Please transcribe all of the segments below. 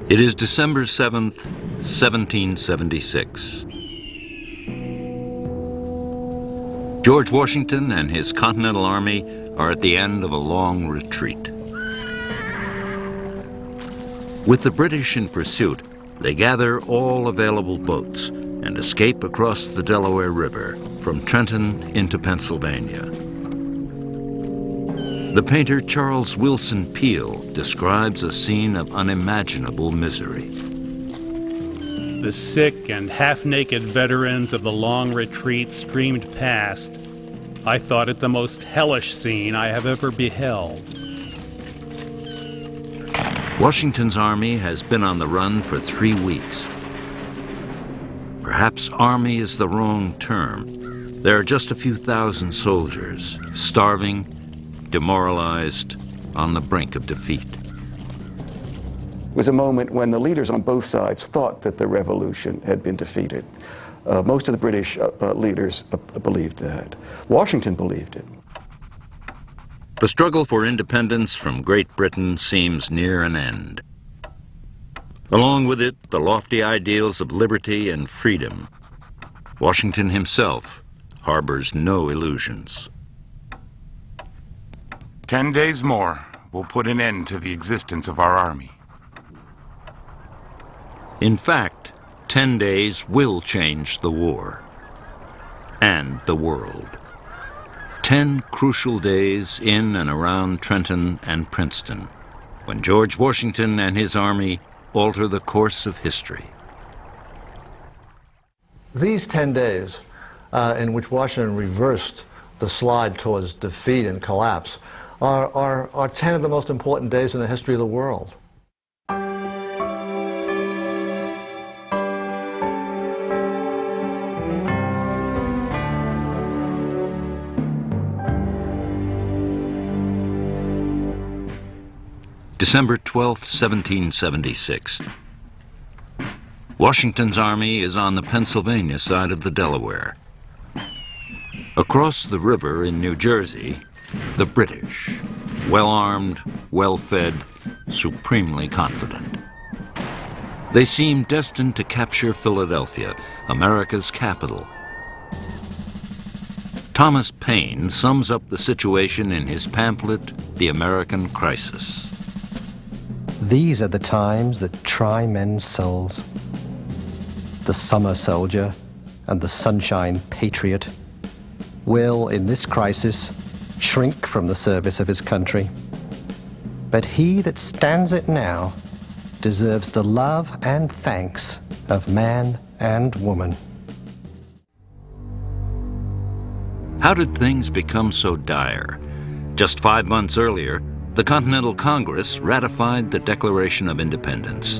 It is December 7th, 1776. George Washington and his Continental Army are at the end of a long retreat. With the British in pursuit, they gather all available boats and escape across the Delaware River from Trenton into Pennsylvania. The painter Charles Willson Peale describes a scene of unimaginable misery. The sick and half-naked veterans of the long retreat streamed past. I thought it the most hellish scene I have ever beheld. Washington's army has been on the run for 3 weeks. Perhaps army is the wrong term. There are just a few thousand soldiers, starving, demoralized, on the brink of defeat. It was a moment when the leaders on both sides thought that the revolution had been defeated. Most of the British leaders believed that. Washington believed it. The struggle for independence from Great Britain seems near an end. Along with it, the lofty ideals of liberty and freedom. Washington himself harbors no illusions. 10 days more will put an end to the existence of our army. In fact, 10 days will change the war and the world. 10 crucial days in and around Trenton and Princeton, when George Washington and his army alter the course of history. These 10 days in which Washington reversed the slide towards defeat and collapse are 10 of the most important days in the history of the world. December 12, 1776. Washington's army is on the Pennsylvania side of the Delaware. Across the river in New Jersey, the British, well-armed, well-fed, supremely confident. They seem destined to capture Philadelphia, America's capital. Thomas Paine sums up the situation in his pamphlet, The American Crisis. These are the times that try men's souls. The summer soldier and the sunshine patriot will, in this crisis, shrink from the service of his country. But he that stands it now deserves the love and thanks of man and woman. How did things become so dire? Just 5 months earlier, the Continental Congress ratified the Declaration of Independence.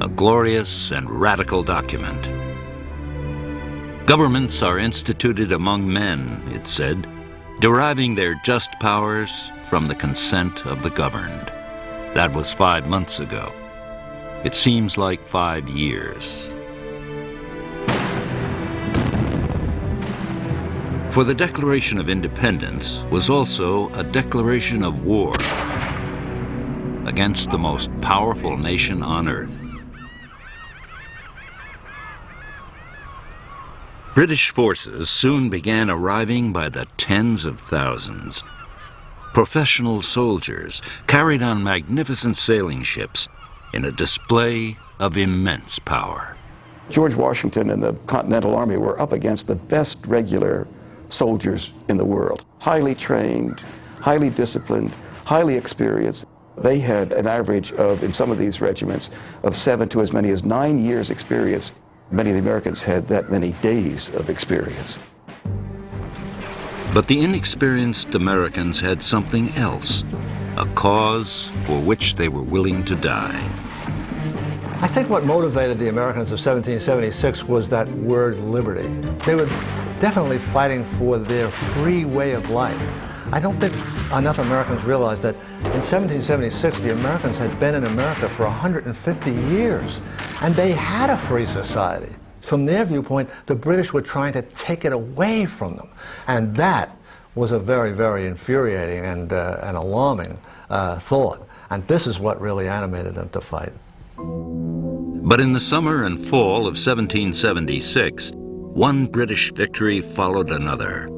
A glorious and radical document. Governments are instituted among men, it said, deriving their just powers from the consent of the governed. That was 5 months ago. It seems like 5 years. For the Declaration of Independence was also a declaration of war against the most powerful nation on earth. British forces soon began arriving by the tens of thousands. Professional soldiers carried on magnificent sailing ships in a display of immense power. George Washington and the Continental Army were up against the best regular soldiers in the world. Highly trained, highly disciplined, highly experienced. They had an average of, in some of these regiments, of 7 to as many as 9 years experience. Many of the Americans had that many days of experience. But the inexperienced Americans had something else, a cause for which they were willing to die. I think what motivated the Americans of 1776 was that word liberty. They were definitely fighting for their free way of life. I don't think enough Americans realized that in 1776 the Americans had been in America for 150 years and they had a free society. From their viewpoint, the British were trying to take it away from them, and that was a very, very infuriating and alarming thought. And this is what really animated them to fight. But in the summer and fall of 1776, one British victory followed another.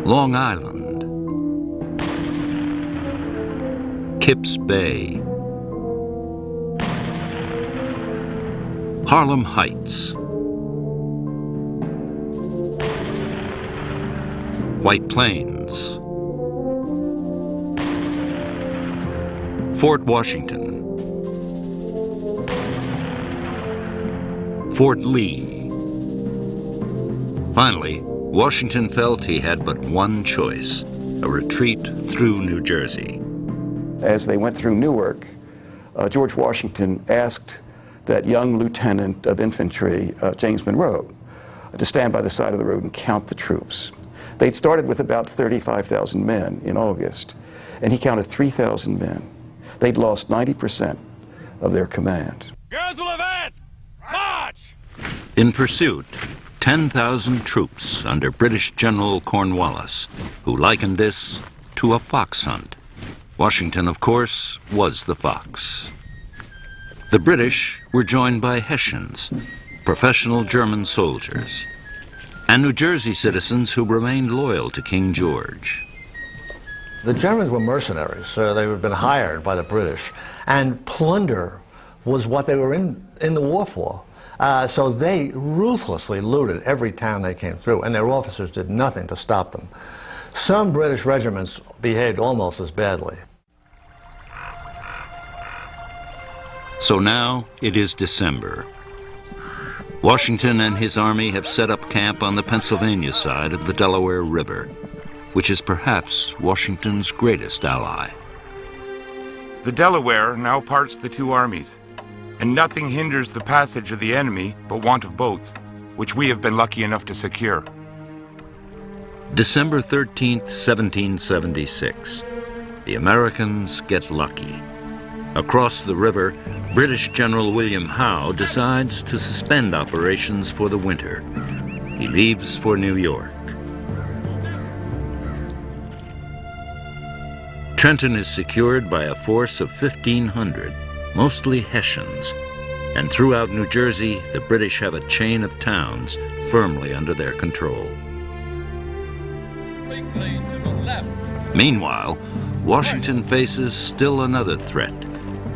Long Island, Kips Bay, Harlem Heights, White Plains, Fort Washington, Fort Lee. Finally, Washington felt he had but one choice, a retreat through New Jersey. As they went through Newark, George Washington asked that young lieutenant of infantry, James Monroe, to stand by the side of the road and count the troops. They'd started with about 35,000 men in August, and he counted 3,000 men. They'd lost 90% of their command. Girls will advance! March! In pursuit, 10,000 troops under British General Cornwallis, who likened this to a fox hunt. Washington, of course, was the fox. The British were joined by Hessians, professional German soldiers, and New Jersey citizens who remained loyal to King George. The Germans were mercenaries, so they had been hired by the British, and plunder was what they were in the war for. So they ruthlessly looted every town they came through, and their officers did nothing to stop them. Some British regiments behaved almost as badly. So now it is December. Washington and his army have set up camp on the Pennsylvania side of the Delaware River, which is perhaps Washington's greatest ally. The Delaware now parts the two armies, and nothing hinders the passage of the enemy but want of boats, which we have been lucky enough to secure. December 13th, 1776. The Americans get lucky. Across the river, British General William Howe decides to suspend operations for the winter. He leaves for New York. Trenton is secured by a force of 1,500, mostly Hessians, and throughout New Jersey, the British have a chain of towns firmly under their control. To the left. Meanwhile, Washington faces still another threat.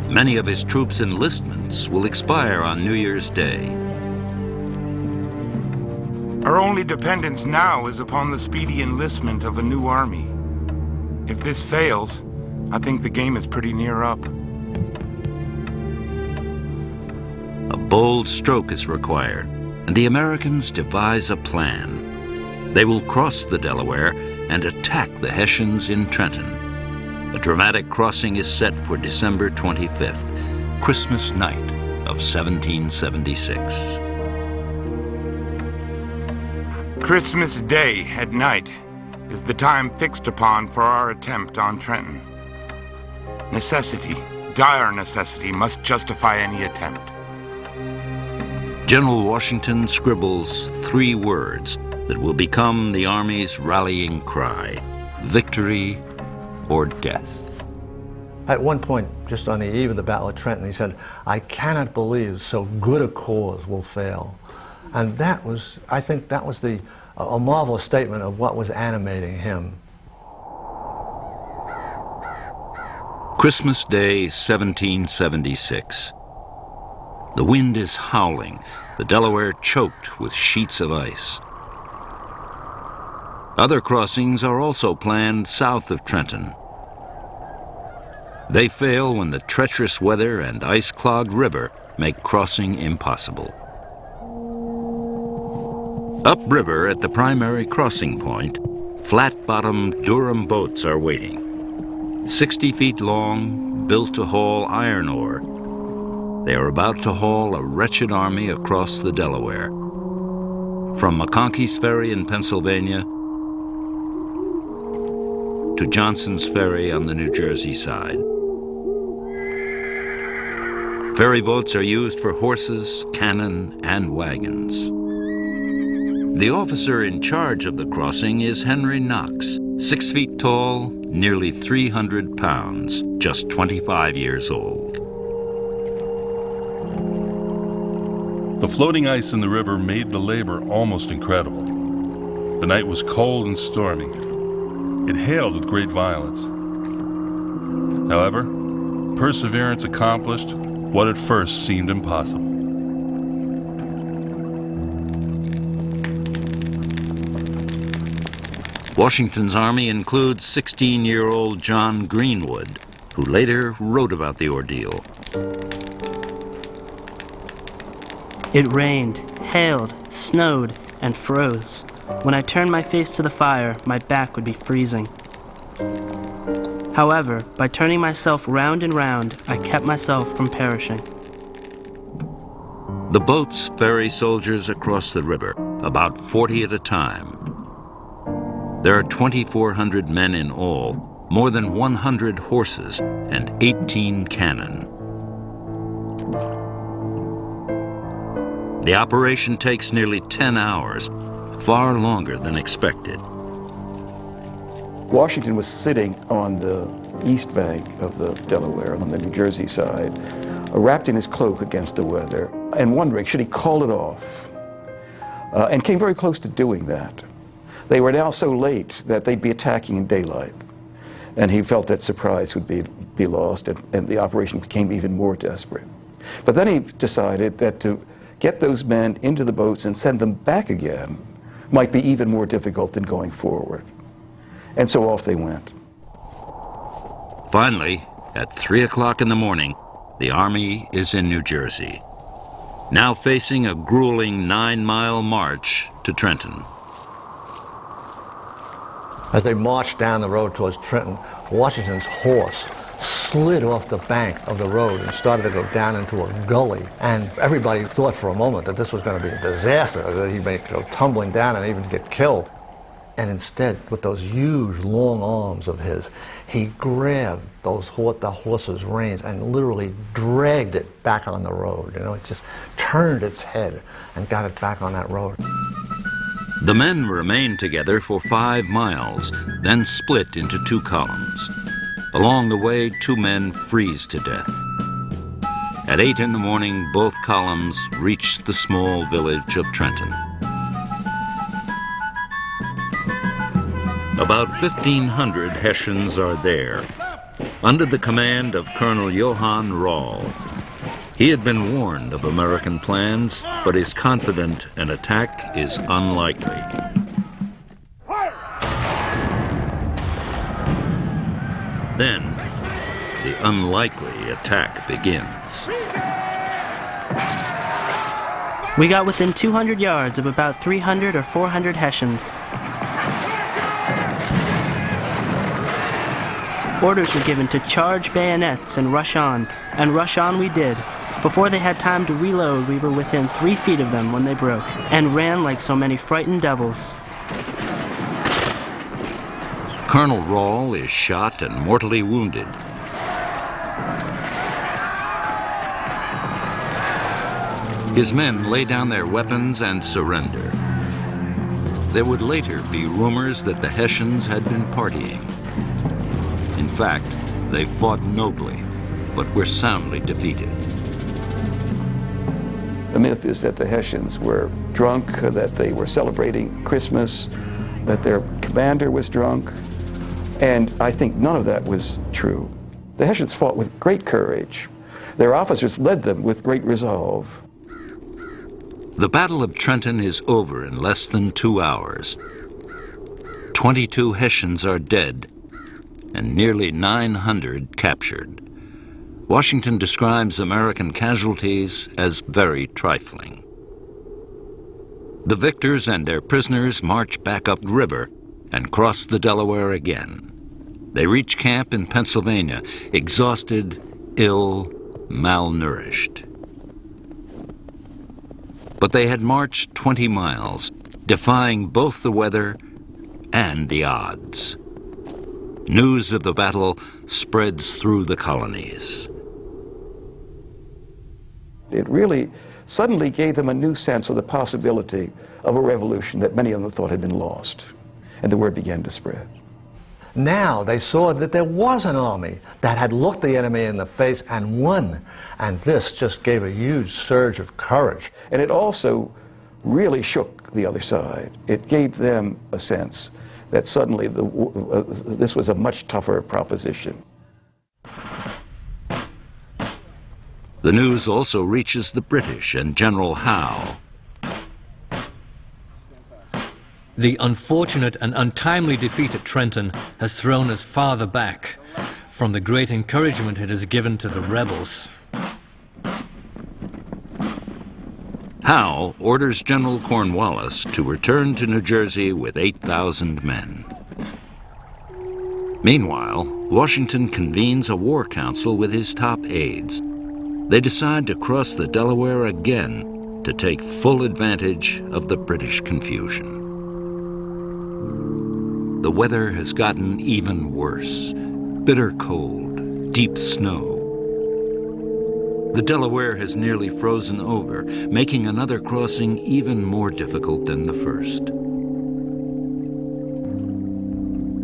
Many of his troops' enlistments will expire on New Year's Day. Our only dependence now is upon the speedy enlistment of a new army. If this fails, I think the game is pretty near up. A bold stroke is required, and the Americans devise a plan. They will cross the Delaware and attack the Hessians in Trenton. A dramatic crossing is set for December 25th, Christmas night of 1776. Christmas Day at night is the time fixed upon for our attempt on Trenton. Necessity, dire necessity, must justify any attempt. General Washington scribbles 3 words that will become the Army's rallying cry: victory or death. At one point, just on the eve of the Battle of Trenton, he said, "I cannot believe so good a cause will fail." And that was, I think that was a marvelous statement of what was animating him. Christmas Day, 1776. The wind is howling, the Delaware choked with sheets of ice. Other crossings are also planned south of Trenton. They fail when the treacherous weather and ice-clogged river make crossing impossible. Upriver at the primary crossing point, flat-bottomed Durham boats are waiting. 60 feet long, built to haul iron ore. They are about to haul a wretched army across the Delaware. From McConkey's Ferry in Pennsylvania to Johnson's Ferry on the New Jersey side. Ferry boats are used for horses, cannon, and wagons. The officer in charge of the crossing is Henry Knox, 6 feet tall, nearly 300 pounds, just 25 years old. The floating ice in the river made the labor almost incredible. The night was cold and stormy. It hailed with great violence. However, perseverance accomplished what at first seemed impossible. Washington's army includes 16-year-old John Greenwood, who later wrote about the ordeal. It rained, hailed, snowed, and froze. When I turned my face to the fire, my back would be freezing. However, by turning myself round and round, I kept myself from perishing. The boats ferry soldiers across the river, about 40 at a time. There are 2,400 men in all, more than 100 horses, and 18 cannon. The operation takes nearly 10 hours, far longer than expected. Washington was sitting on the east bank of the Delaware, on the New Jersey side, wrapped in his cloak against the weather, and wondering, should he call it off? And came very close to doing that. They were now so late that they'd be attacking in daylight. And he felt that surprise would be lost, and the operation became even more desperate. But then he decided that to get those men into the boats and send them back again might be even more difficult than going forward. And so off they went. Finally, at 3 o'clock in the morning, the army is in New Jersey, now facing a grueling 9-mile march to Trenton. As they marched down the road towards Trenton, Washington's horse slid off the bank of the road and started to go down into a gully. And everybody thought for a moment that this was going to be a disaster, that he may go tumbling down and even get killed. And instead, with those huge long arms of his, he grabbed the horse's reins and literally dragged it back on the road. You know, it just turned its head and got it back on that road. The men remained together for 5 miles, then split into 2 columns. Along the way, 2 men freeze to death. At 8 in the morning, both columns reached the small village of Trenton. About 1,500 Hessians are there, under the command of Colonel Johann Rall. He had been warned of American plans, but is confident an attack is unlikely. Then, the unlikely attack begins. We got within 200 yards of about 300 or 400 Hessians. Orders were given to charge bayonets and rush on we did. Before they had time to reload, we were within 3 feet of them when they broke, and ran like so many frightened devils. Colonel Rall is shot and mortally wounded. His men lay down their weapons and surrender. There would later be rumors that the Hessians had been partying. In fact, they fought nobly, but were soundly defeated. The myth is that the Hessians were drunk, that they were celebrating Christmas, that their commander was drunk, and I think none of that was true. The Hessians fought with great courage. Their officers led them with great resolve. The Battle of Trenton is over in less than 2 hours. 22 Hessians are dead, and nearly 900 captured. Washington describes American casualties as very trifling. The victors and their prisoners march back up river and cross the Delaware again. They reach camp in Pennsylvania, exhausted, ill, malnourished. But they had marched 20 miles, defying both the weather and the odds. News of the battle spreads through the colonies. It really suddenly gave them a new sense of the possibility of a revolution that many of them thought had been lost. And the word began to spread. Now they saw that there was an army that had looked the enemy in the face and won. And this just gave a huge surge of courage. And it also really shook the other side. It gave them a sense that suddenly this was a much tougher proposition. The news also reaches the British and General Howe. The unfortunate and untimely defeat at Trenton has thrown us farther back from the great encouragement it has given to the rebels. Howe orders General Cornwallis to return to New Jersey with 8,000 men. Meanwhile, Washington convenes a war council with his top aides. They decide to cross the Delaware again to take full advantage of the British confusion. The weather has gotten even worse. Bitter cold, deep snow. The Delaware has nearly frozen over, making another crossing even more difficult than the first.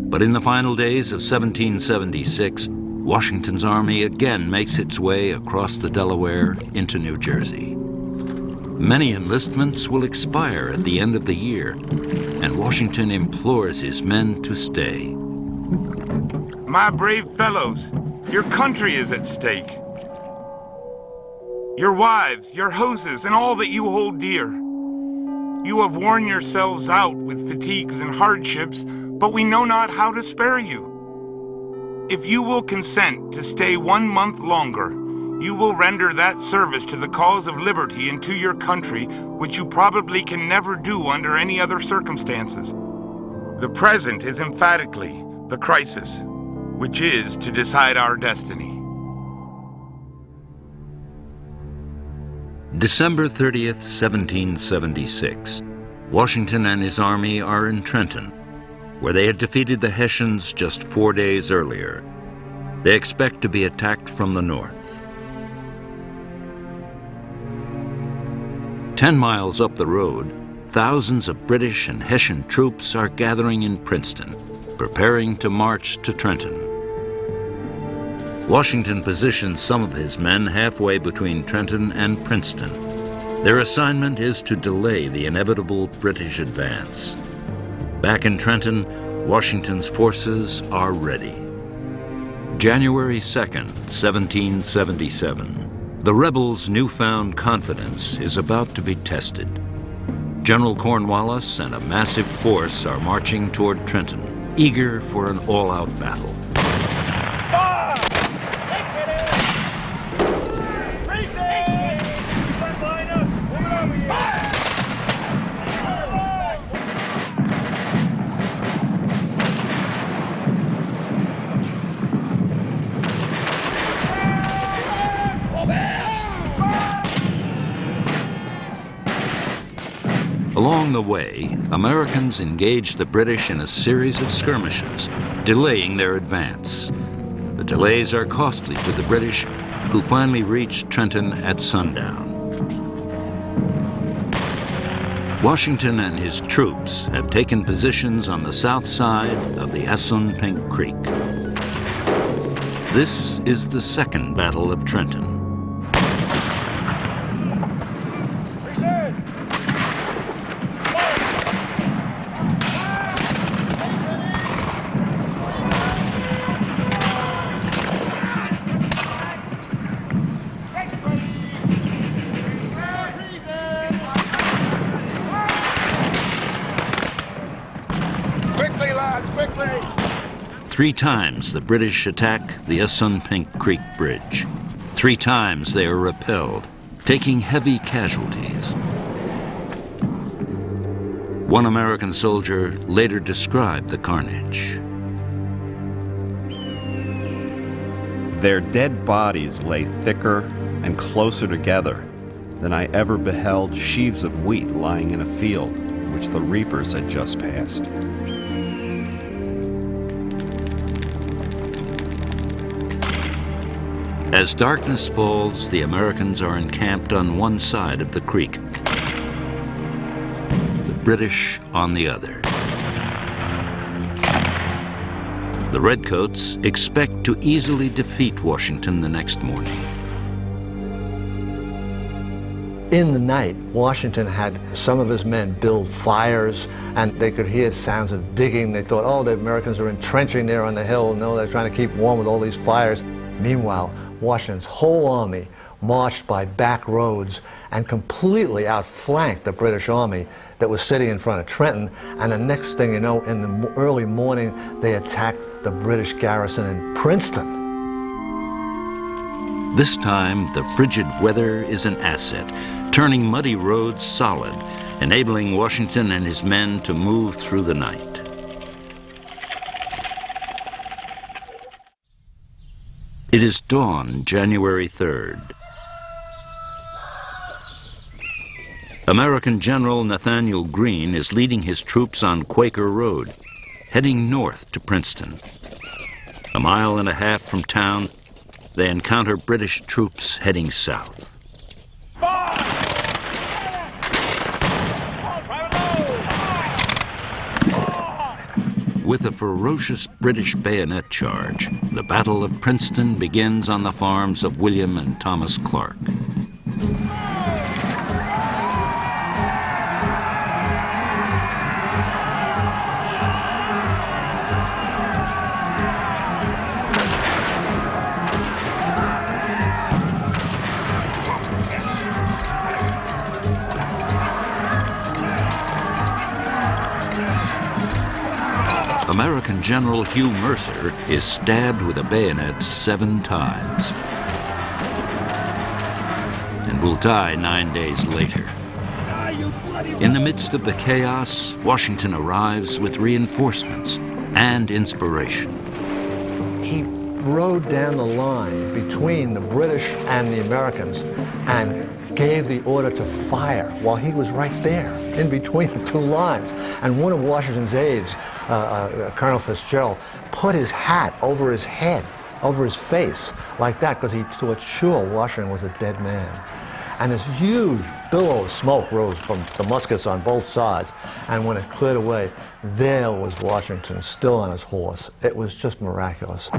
But in the final days of 1776, Washington's army again makes its way across the Delaware into New Jersey. Many enlistments will expire at the end of the year, and Washington implores his men to stay. My brave fellows, your country is at stake. Your wives, your houses, and all that you hold dear. You have worn yourselves out with fatigues and hardships, but we know not how to spare you. If you will consent to stay 1 month longer, you will render that service to the cause of liberty and to your country which you probably can never do under any other circumstances. The present is emphatically the crisis, which is to decide our destiny. December 30th, 1776. Washington and his army are in Trenton, where they had defeated the Hessians just 4 days earlier. They expect to be attacked from the north. 10 miles up the road, thousands of British and Hessian troops are gathering in Princeton, preparing to march to Trenton. Washington positions some of his men halfway between Trenton and Princeton. Their assignment is to delay the inevitable British advance. Back in Trenton, Washington's forces are ready. January 2nd, 1777. The rebels' newfound confidence is about to be tested. General Cornwallis and a massive force are marching toward Trenton, eager for an all-out battle. Along the way, Americans engaged the British in a series of skirmishes, delaying their advance. The delays are costly to the British, who finally reached Trenton at sundown. Washington and his troops have taken positions on the south side of the Assunpink Creek. This is the Second Battle of Trenton. Three times the British attack the Assunpink Creek Bridge. 3 times they are repelled, taking heavy casualties. One American soldier later described the carnage. Their dead bodies lay thicker and closer together than I ever beheld sheaves of wheat lying in a field which the reapers had just passed. As darkness falls, the Americans are encamped on one side of the creek, the British on the other. The Redcoats expect to easily defeat Washington the next morning. In the night, Washington had some of his men build fires, and they could hear sounds of digging. They thought, oh, the Americans are entrenching there on the hill. No, they're trying to keep warm with all these fires. Meanwhile, Washington's whole army marched by back roads and completely outflanked the British army that was sitting in front of Trenton. And the next thing you know, in the early morning, they attacked the British garrison in Princeton. This time, the frigid weather is an asset, turning muddy roads solid, enabling Washington and his men to move through the night. It is dawn, January 3rd. American General Nathaniel Greene is leading his troops on Quaker Road, heading north to Princeton. A mile and a half from town, they encounter British troops heading south. With a ferocious British bayonet charge, the Battle of Princeton begins on the farms of William and Thomas Clark. American General Hugh Mercer is stabbed with a bayonet 7 times and will die 9 days later. In the midst of the chaos, Washington arrives with reinforcements and inspiration. He rode down the line between the British and the Americans and gave the order to fire while he was right there in between the two lines. And one of Washington's aides, Colonel Fitzgerald, put his hat over his head, over his face, like that, because he thought sure Washington was a dead man. And this huge billow of smoke rose from the muskets on both sides. And when it cleared away, there was Washington, still on his horse. It was just miraculous.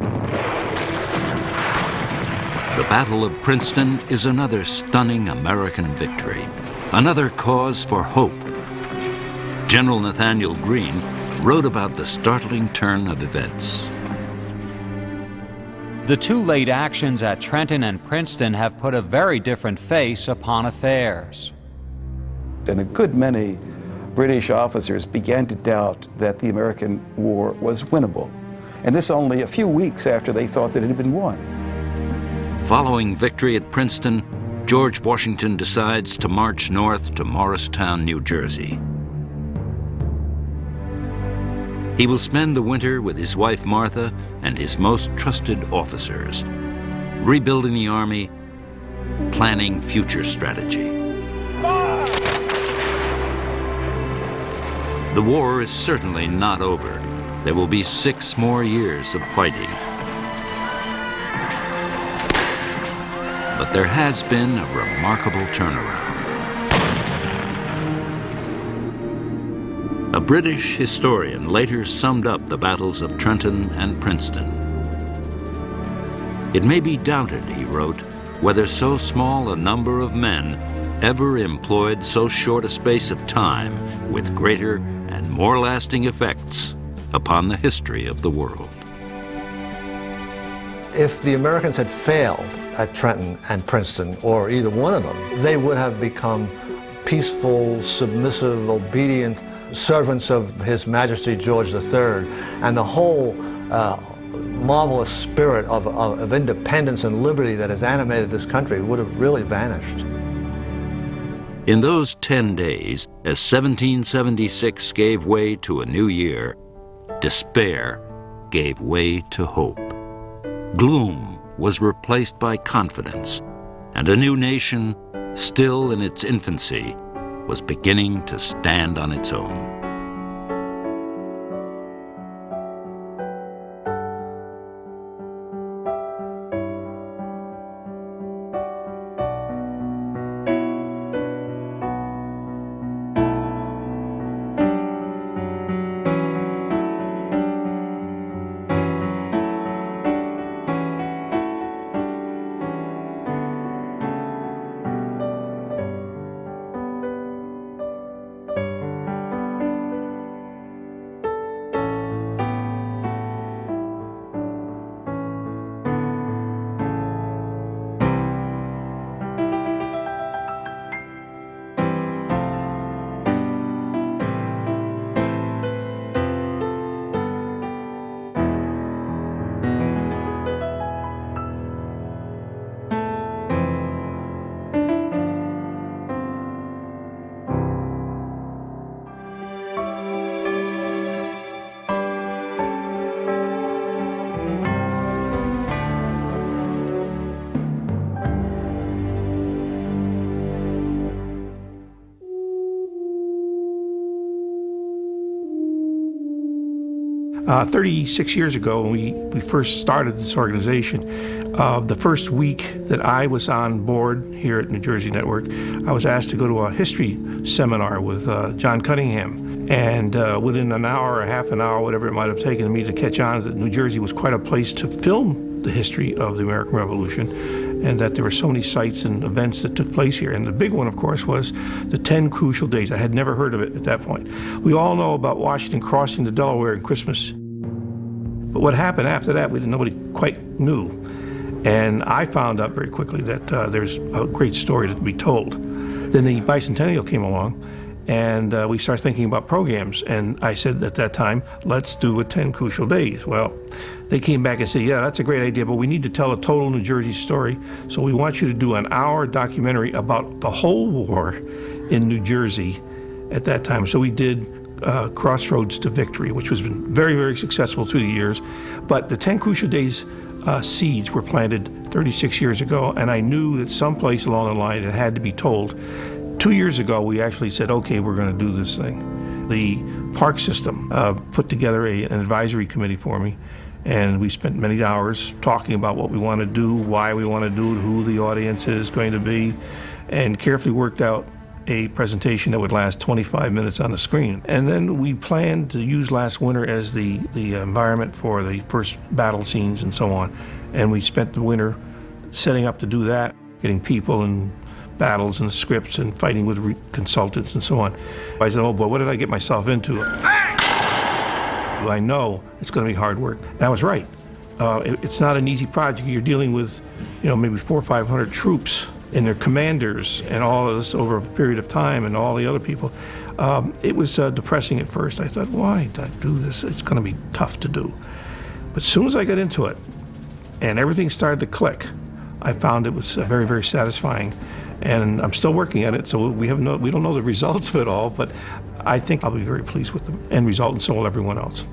The Battle of Princeton is another stunning American victory, another cause for hope. General Nathaniel Greene wrote about the startling turn of events. The two late actions at Trenton and Princeton have put a very different face upon affairs. And a good many British officers began to doubt that the American war was winnable. And this only a few weeks after they thought that it had been won. Following victory at Princeton, George Washington decides to march north to Morristown, New Jersey. He will spend the winter with his wife Martha and his most trusted officers, rebuilding the army, planning future strategy. The war is certainly not over. There will be 6 more years of fighting. But there has been a remarkable turnaround. A British historian later summed up the battles of Trenton and Princeton. It may be doubted, he wrote, whether so small a number of men ever employed so short a space of time with greater and more lasting effects upon the history of the world. If the Americans had failed at Trenton and Princeton, or either one of them, they would have become peaceful, submissive, obedient servants of His Majesty George III, and the whole marvelous spirit of independence and liberty that has animated this country would have really vanished. In those 10 days, as 1776 gave way to a new year, despair gave way to hope. Gloom was replaced by confidence, and a new nation, still in its infancy, was beginning to stand on its own. 36 years ago, when we first started this organization, the first week that I was on board here at New Jersey Network, I was asked to go to a history seminar with John Cunningham. And within an hour or half an hour, whatever it might have taken me to catch on that New Jersey was quite a place to film the history of the American Revolution, and that there were so many sites and events that took place here. And the big one, of course, was the 10 crucial days. I had never heard of it at that point. We all know about Washington crossing the Delaware at Christmas. But what happened after that, nobody quite knew. And I found out very quickly that there's a great story to be told. Then the bicentennial came along, and we started thinking about programs. And I said at that time, let's do a 10 crucial days. Well, they came back and said, yeah, that's a great idea, but we need to tell a total New Jersey story. So we want you to do an hour documentary about the whole war in New Jersey at that time. So we did Crossroads to Victory, which has been very, very successful through the years. But the 10 crucial days seeds were planted 36 years ago, and I knew that someplace along the line it had to be told. 2 years ago, we actually said, okay, we're going to do this thing. The park system put together an advisory committee for me, and we spent many hours talking about what we want to do, why we want to do it, who the audience is going to be, and carefully worked out a presentation that would last 25 minutes on the screen. And then we planned to use last winter as the environment for the first battle scenes and so on. And we spent the winter setting up to do that, getting people and battles and scripts and fighting with consultants and so on. I said, oh boy, what did I get myself into? I know it's going to be hard work. And I was right. It's not an easy project. You're dealing with, maybe 400 or 500 troops and their commanders and all of this over a period of time and all the other people. It was depressing at first. I thought, why did I do this? It's going to be tough to do. But as soon as I got into it and everything started to click, I found it was very, very satisfying. And I'm still working on it, so we don't know the results of it all, but I think I'll be very pleased with the end result, and so will everyone else.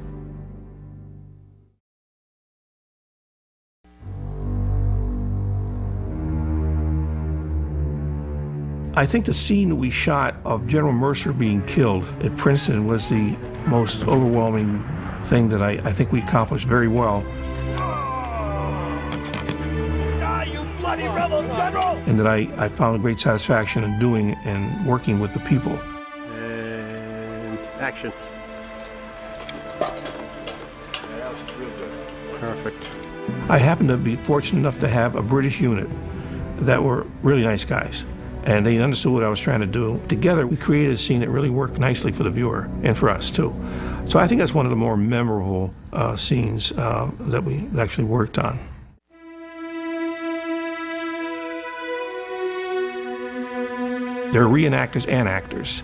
I think the scene that we shot of General Mercer being killed at Princeton was the most overwhelming thing that I think we accomplished very well. Bloody rebel general! And that I found great satisfaction in doing and working with the people. And action. Perfect. I happened to be fortunate enough to have a British unit that were really nice guys, and they understood what I was trying to do. Together, we created a scene that really worked nicely for the viewer and for us too. So I think that's one of the more memorable scenes that we actually worked on. They're reenactors and actors,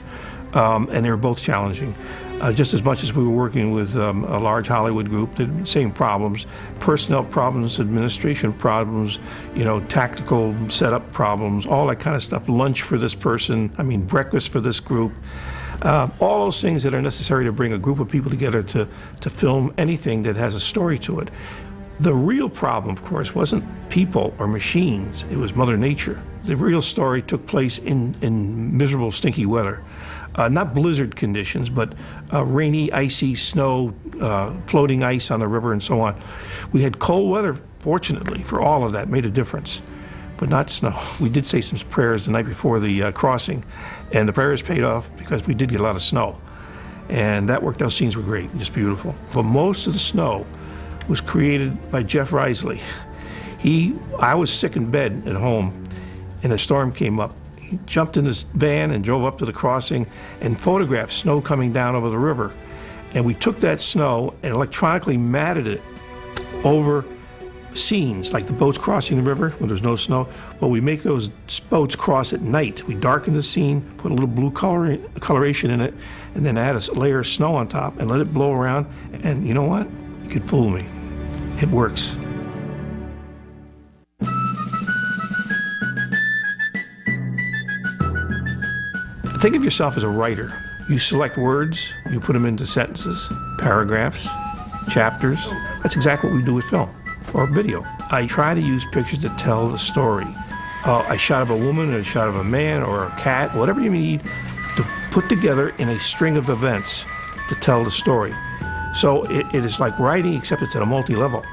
and they were both challenging. Just as much as we were working with a large Hollywood group, the same problems, personnel problems, administration problems, tactical setup problems, all that kind of stuff, lunch for this person, breakfast for this group, all those things that are necessary to bring a group of people together to film anything that has a story to it. The real problem, of course, wasn't people or machines, it was Mother Nature. The real story took place in miserable, stinky weather. Not blizzard conditions, but rainy, icy snow, floating ice on the river and so on. We had cold weather, fortunately, for all of that, made a difference, but not snow. We did say some prayers the night before the crossing, and the prayers paid off because we did get a lot of snow. And that worked out. Scenes were great, just beautiful. But most of the snow was created by Jeff Risley. I was sick in bed at home, and a storm came up. He jumped in his van and drove up to the crossing and photographed snow coming down over the river. And we took that snow and electronically matted it over scenes, like the boats crossing the river when there's no snow. Well, we make those boats cross at night. We darken the scene, put a little blue coloration in it, and then add a layer of snow on top and let it blow around. And you know what? You could fool me. It works. Think of yourself as a writer. You select words, you put them into sentences, paragraphs, chapters. That's exactly what we do with film or video. I try to use pictures to tell the story. A shot of a woman, or a shot of a man, or a cat, whatever you need to put together in a string of events to tell the story. So it is like writing, except it's at a multi-level.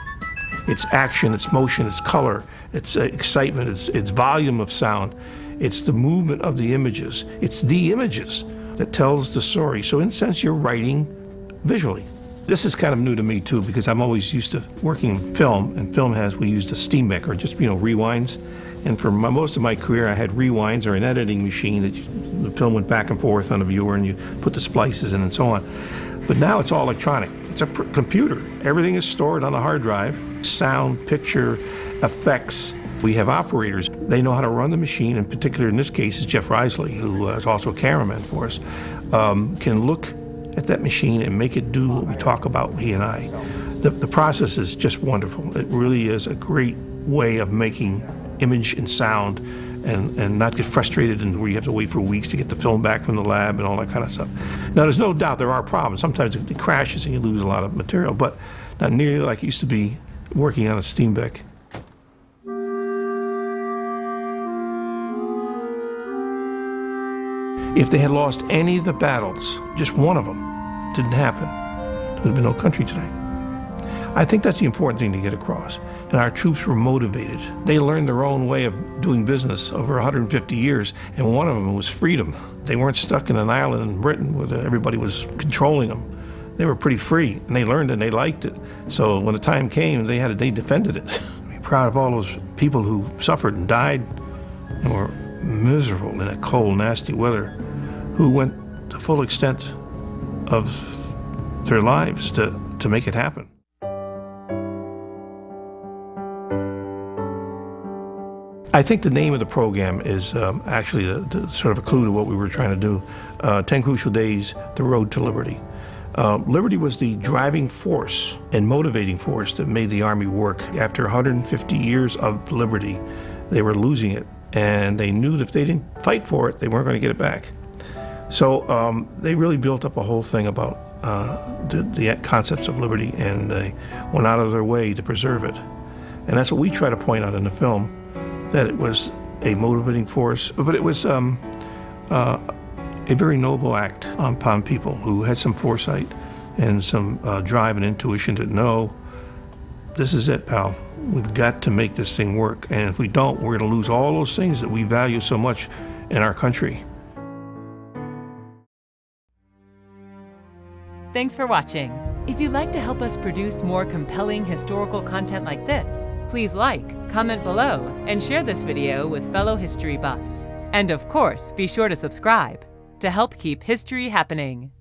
It's action, it's motion, it's color, it's excitement, it's volume of sound. It's the movement of the images. It's the images that tells the story. So in a sense, you're writing visually. This is kind of new to me too, because I'm always used to working in film, and film we used a Steenbeck, or just, rewinds. And for most of my career, I had rewinds, or an editing machine that the film went back and forth on the viewer, and you put the splices in and so on. But now it's all electronic. It's a computer. Everything is stored on a hard drive. Sound, picture, effects. We have operators. They know how to run the machine. In particular, in this case, is Jeff Risley, who is also a cameraman for us, can look at that machine and make it do what we talk about, he and I. The process is just wonderful. It really is a great way of making image and sound, and not get frustrated and where you have to wait for weeks to get the film back from the lab and all that kind of stuff. Now, there's no doubt there are problems. Sometimes it crashes and you lose a lot of material, but not nearly like it used to be working on a Steenbeck. If they had lost any of the battles, just one of them didn't happen, there would have been no country today. I think that's the important thing to get across. And our troops were motivated. They learned their own way of doing business over 150 years, and one of them was freedom. They weren't stuck in an island in Britain where everybody was controlling them. They were pretty free, and they learned it and they liked it. So when the time came, they defended it. Be proud of all those people who suffered and died and were miserable in that cold, nasty weather, who went the full extent of their lives to make it happen. I think the name of the program is actually the sort of a clue to what we were trying to do. 10 Crucial Days, The Road to Liberty. Liberty was the driving force and motivating force that made the Army work. After 150 years of liberty, they were losing it, and they knew that if they didn't fight for it, they weren't going to get it back. So they really built up a whole thing about the concepts of liberty, and they went out of their way to preserve it. And that's what we try to point out in the film, that it was a motivating force, but it was a very noble act upon people who had some foresight and some drive and intuition to know, this is it, pal. We've got to make this thing work, and if we don't, we're going to lose all those things that we value so much in our country. Thanks for watching. If you'd like to help us produce more compelling historical content like this, please like, comment below, and share this video with fellow history buffs. And of course, be sure to subscribe to help keep history happening.